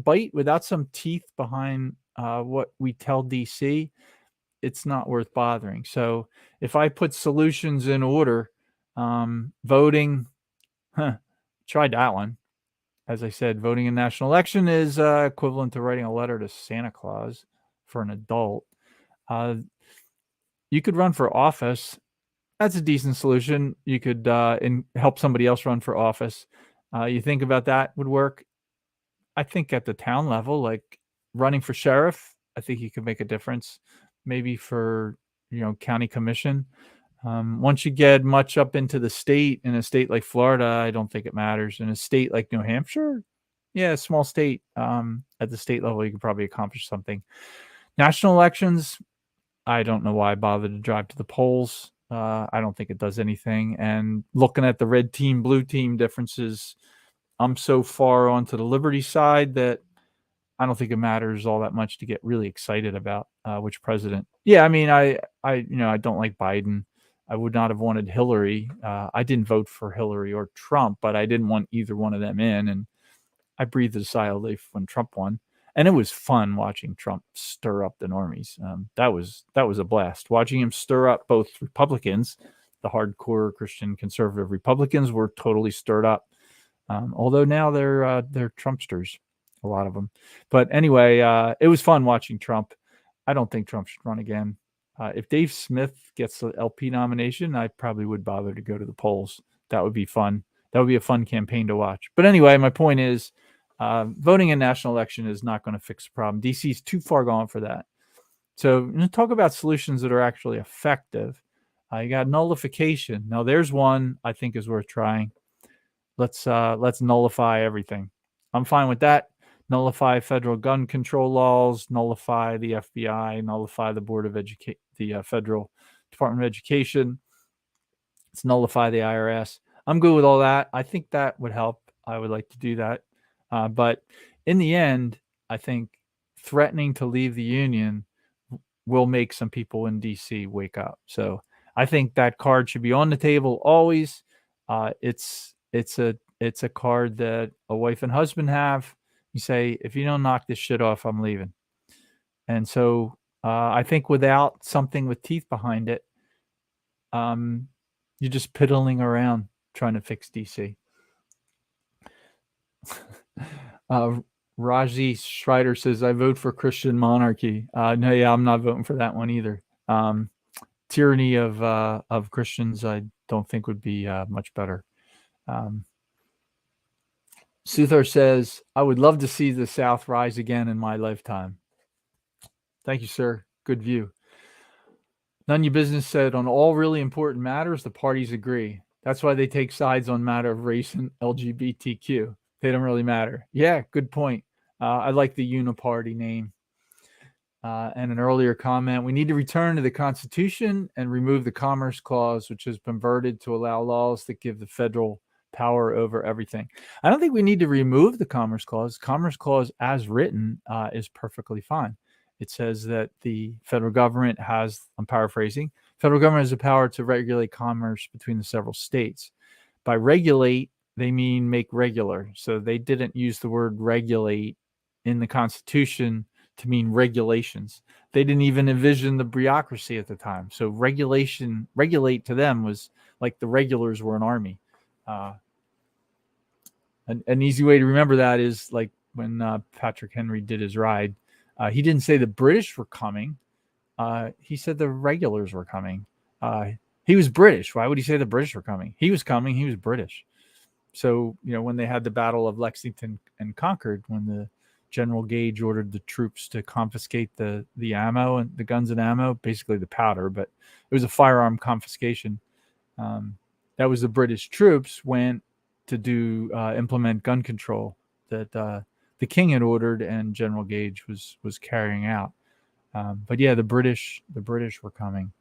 bite, without some teeth behind what we tell DC, it's not worth bothering. So if I put solutions in order, voting, tried that one. As I said, voting in national election is equivalent to writing a letter to Santa Claus for an adult. You could run for office. That's a decent solution. You could help somebody else run for office. You think about that would work. I think at the town level, like running for sheriff, I think you could make a difference. Maybe for, county commission. Once you get much up into the state, in a state like Florida, I don't think it matters. In a state like New Hampshire, yeah, small state, at the state level, you could probably accomplish something. National elections, I don't know why I bothered to drive to the polls. I don't think it does anything. And looking at the red team, blue team differences, I'm so far onto the liberty side that I don't think it matters all that much to get really excited about which president. Yeah, I mean, I don't like Biden. I would not have wanted Hillary. I didn't vote for Hillary or Trump, but I didn't want either one of them in, and I breathed a sigh of relief when Trump won. And it was fun watching Trump stir up the normies. That was a blast. Watching him stir up both Republicans, the hardcore Christian conservative Republicans were totally stirred up. Although now they're Trumpsters, a lot of them. But anyway, it was fun watching Trump. I don't think Trump should run again. If Dave Smith gets the LP nomination, I probably would bother to go to the polls. That would be fun. That would be a fun campaign to watch. But anyway, my point is, voting in national election is not going to fix the problem. DC is too far gone for that. So talk about solutions that are actually effective. You got nullification. Now there's one I think is worth trying. Let's nullify everything. I'm fine with that. Nullify federal gun control laws, nullify the FBI, nullify the Board of Education, the Federal Department of Education. Let's nullify the IRS. I'm good with all that. I think that would help. I would like to do that. But in the end, I think threatening to leave the union will make some people in DC wake up. So I think that card should be on the table always. It's a card that a wife and husband have. You say, if you don't knock this shit off, I'm leaving. And so I think without something with teeth behind it, you're just piddling around trying to fix DC. Raji Schreider says, I vote for Christian monarchy. No, yeah, I'm not voting for that one either. Tyranny of Christians, I don't think would be much better. Suthar says, I would love to see the South rise again in my lifetime. Thank you, sir. Good view. None of your business said, on all really important matters, the parties agree. That's why they take sides on matter of race and LGBTQ. They don't really matter. Yeah, good point. I like the uniparty name. And an earlier comment, we need to return to the Constitution and remove the Commerce Clause, which has been converted to allow laws that give the federal power over everything. I don't think we need to remove the Commerce Clause. Commerce Clause, as written, is perfectly fine. It says that the federal government has, I'm paraphrasing, federal government has the power to regulate commerce between the several states. By regulate, they mean make regular. So they didn't use the word regulate in the Constitution to mean regulations. They didn't even envision the bureaucracy at the time. So regulate to them was like the regulars were an army. An easy way to remember that is like when Patrick Henry did his ride. He didn't say the British were coming. He said the regulars were coming. He was British. Why would he say the British were coming? He was coming. He was British. So, when they had the Battle of Lexington and Concord, when the General Gage ordered the troops to confiscate the ammo and the guns and ammo, basically the powder, but it was a firearm confiscation. That was the British troops went to implement gun control that the king had ordered and General Gage was carrying out. But yeah, the British were coming.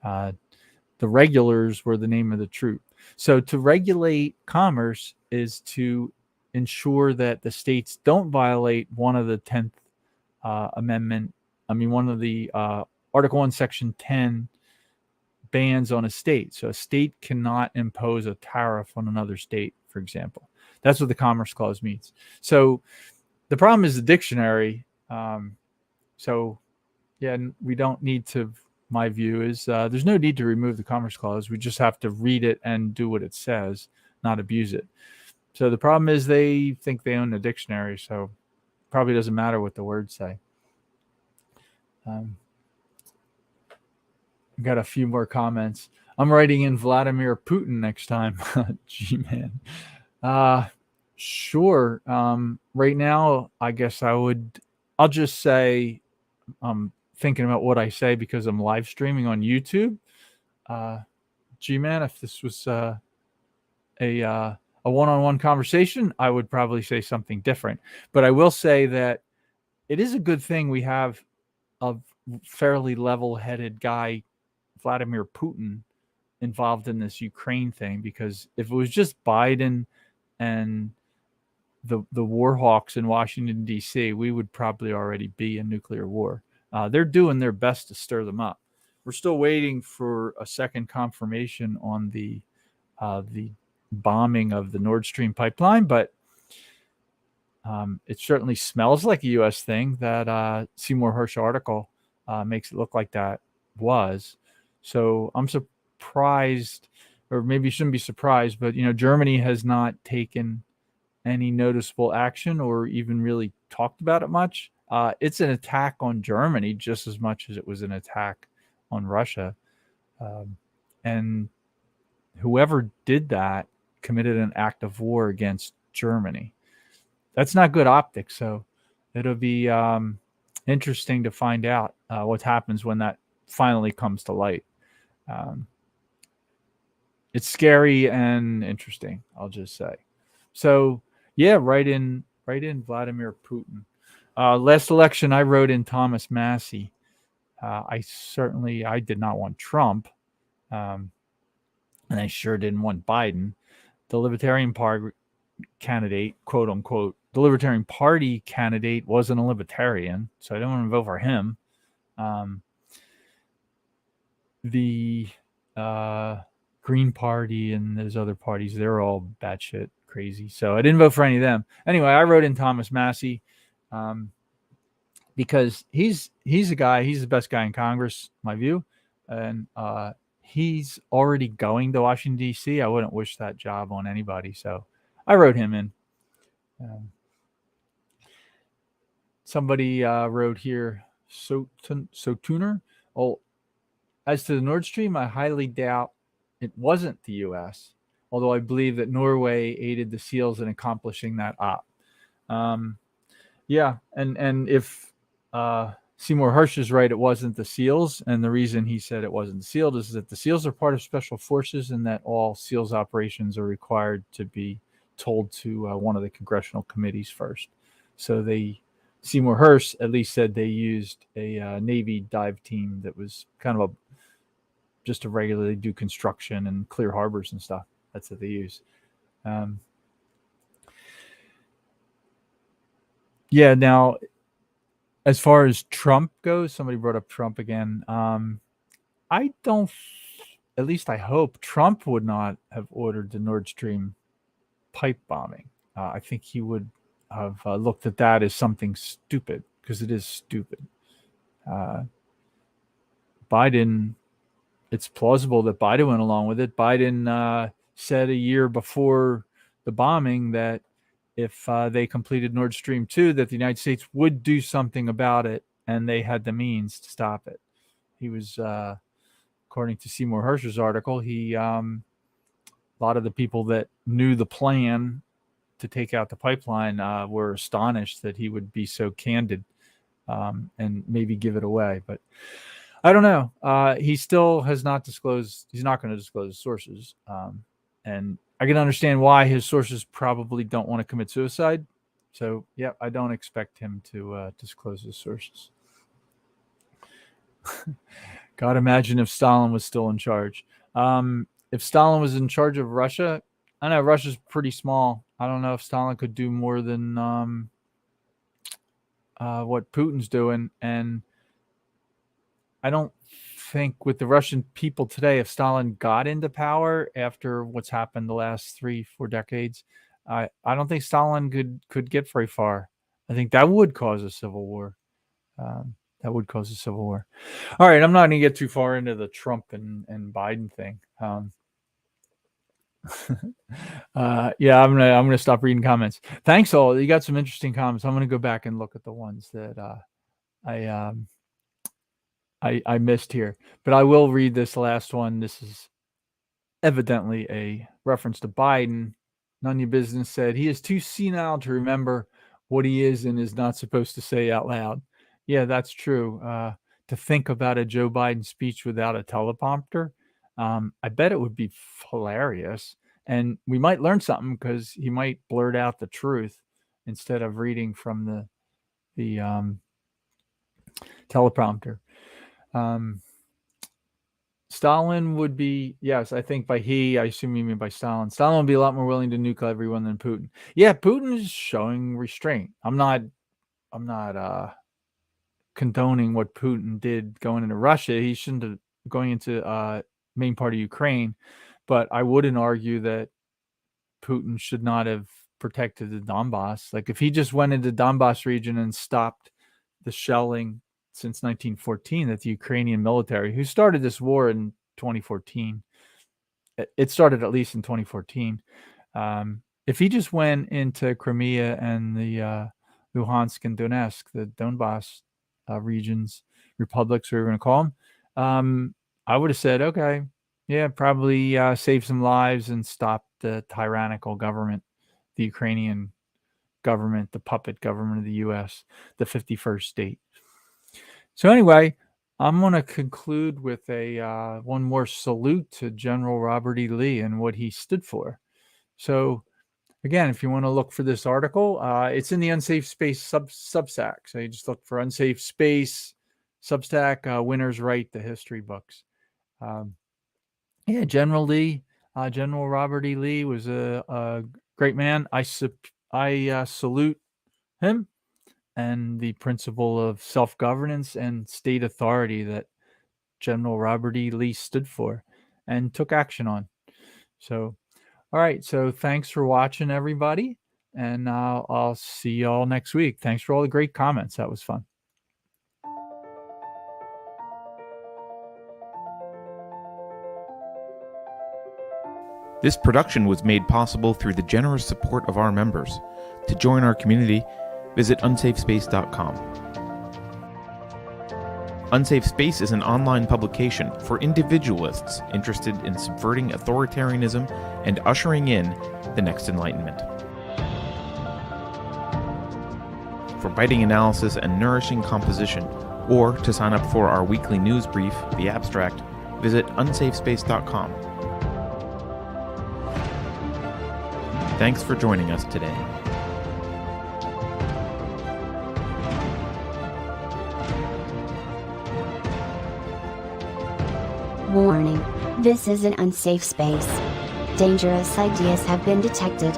The regulars were the name of the troop. So to regulate commerce is to ensure that the states don't violate one of the 10th Amendment. One of the Article 1, Section 10 bans on a state. So a state cannot impose a tariff on another state, for example. That's what the Commerce Clause means. So the problem is the dictionary. So yeah, we don't need to, my view is there's no need to remove the Commerce Clause. We just have to read it and do what it says, not abuse it. So the problem is they think they own the dictionary, so probably doesn't matter what the words say. Got a few more comments. I'm writing in Vladimir Putin next time. G-man. Sure. Right now, I guess I'll just say I'm thinking about what I say because I'm live streaming on YouTube. G-man, if this was a one-on-one conversation, I would probably say something different. But I will say that it is a good thing we have a fairly level-headed guy, Vladimir Putin, involved in this Ukraine thing, because if it was just Biden and the war hawks in Washington D.C., we would probably already be in nuclear war. They're doing their best to stir them up. We're still waiting for a second confirmation on the bombing of the Nord Stream pipeline, but it certainly smells like a U.S. thing. That Seymour Hersh article makes it look like that was. So I'm surprised, or maybe shouldn't be surprised, but Germany has not taken any noticeable action or even really talked about it much. It's an attack on Germany just as much as it was an attack on Russia. And whoever did that committed an act of war against Germany. That's not good optics. So it'll be interesting to find out what happens when that finally comes to light. It's scary and interesting, I'll just say. So yeah, right in Vladimir Putin. Last election, I wrote in Thomas Massie. I did not want Trump, and I sure didn't want Biden. The Libertarian Party candidate, quote unquote, the Libertarian Party candidate wasn't a libertarian, so I don't want to vote for him. The Green Party and those other parties, they're all batshit crazy. So I didn't vote for any of them. Anyway, I wrote in Thomas Massie because he's a guy, he's the best guy in Congress, in my view. And he's already going to Washington, D.C. I wouldn't wish that job on anybody. So I wrote him in. Somebody wrote here, Sotuner. Oh, as to the Nord Stream, I highly doubt it wasn't the U.S., although I believe that Norway aided the SEALs in accomplishing that op. Yeah, and if Seymour Hersh is right, it wasn't the SEALs, and the reason he said it wasn't the SEALs is that the SEALs are part of special forces and that all SEALs operations are required to be told to one of the congressional committees first. So Seymour Hersh at least said they used a Navy dive team that was kind of just to regularly do construction and clear harbors and stuff. That's what they use. Yeah, now, as far as Trump goes, somebody brought up Trump again. I don't, at least I hope, Trump would not have ordered the Nord Stream pipe bombing. I think he would have looked at that as something stupid, because it is stupid. Biden, it's plausible that Biden went along with it. Biden said a year before the bombing that if they completed Nord Stream 2, that the United States would do something about it, and they had the means to stop it. He was, according to Seymour Hersh's article, a lot of the people that knew the plan to take out the pipeline were astonished that he would be so candid and maybe give it away. But I don't know. He still has not disclosed. He's not going to disclose his sources. And I can understand why his sources probably don't want to commit suicide. So, yeah, I don't expect him to disclose his sources. God, imagine if Stalin was still in charge. If Stalin was in charge of Russia, I know Russia's pretty small. I don't know if Stalin could do more than what Putin's doing. And I don't think with the Russian people today, if Stalin got into power after what's happened the last 3-4 decades, I don't think Stalin could get very far. I think that would cause a civil war. That would cause a civil war. All right, I'm not going to get too far into the Trump and Biden thing. Yeah, I'm gonna stop reading comments. Thanks all. You got some interesting comments. I'm gonna go back and look at the ones that I missed here, but I will read this last one. This is evidently a reference to Biden. None of your business said he is too senile to remember what he is and is not supposed to say out loud. Yeah, that's true. To think about a Joe Biden speech without a teleprompter, I bet it would be hilarious. And we might learn something because he might blurt out the truth instead of reading from the teleprompter. Stop Stalin would be, yes, I think by he, I assume you mean by Stalin. Stalin would be a lot more willing to nuke everyone than Putin. Yeah, Putin is showing restraint. I'm not condoning what Putin did going into Russia. He shouldn't have going into main part of Ukraine, but I wouldn't argue that Putin should not have protected the Donbass. Like if he just went into the Donbass region and stopped the shelling since 1914, that the Ukrainian military, who started this war in 2014, it started at least in 2014. If he just went into Crimea and the Luhansk and Donetsk, the Donbass regions, republics, we're going to call them, I would have said, okay, yeah, probably save some lives and stop the tyrannical government, the Ukrainian government, the puppet government of the U.S., the 51st state. So anyway, I'm going to conclude with a one more salute to General Robert E. Lee and what he stood for. So again, if you want to look for this article, it's in the Unsafe Space Substack. So you just look for Unsafe Space Substack, Winners Write the History Books. Yeah, General Lee, General Robert E. Lee was a great man. I salute him and the principle of self-governance and state authority that General Robert E. Lee stood for and took action on. So, all right. So thanks for watching, everybody. And I'll see you all next week. Thanks for all the great comments. That was fun. This production was made possible through the generous support of our members. To join our community, visit unsafespace.com. Unsafe Space is an online publication for individualists interested in subverting authoritarianism and ushering in the next Enlightenment. For biting analysis and nourishing composition, or to sign up for our weekly news brief, The Abstract, visit unsafespace.com. Thanks for joining us today. Warning. This is an unsafe space. Dangerous ideas have been detected.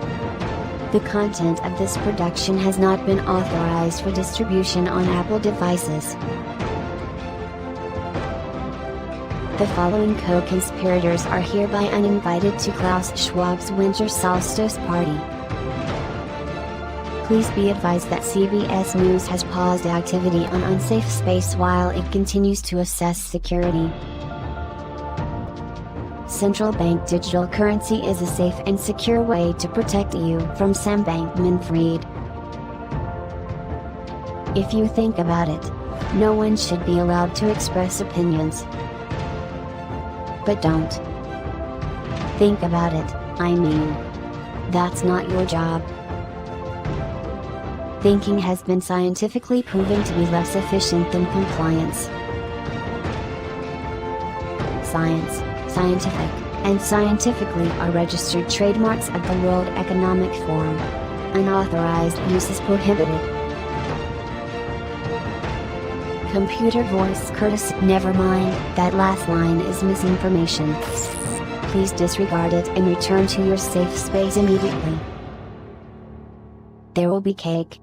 The content of this production has not been authorized for distribution on Apple devices. The following co-conspirators are hereby uninvited to Klaus Schwab's Winter Solstice Party. Please be advised that CBS News has paused activity on Unsafe Space while it continues to assess security. Central bank digital currency is a safe and secure way to protect you from Sam Bankman-Fried. If you think about it, no one should be allowed to express opinions. But don't. Think about it, I mean. That's not your job. Thinking has been scientifically proven to be less efficient than compliance. Science, scientific, and scientifically are registered trademarks of the World Economic Forum. Unauthorized use is prohibited. Computer voice courtesy. Never mind, that last line is misinformation. Please disregard it and return to your safe space immediately. There will be cake.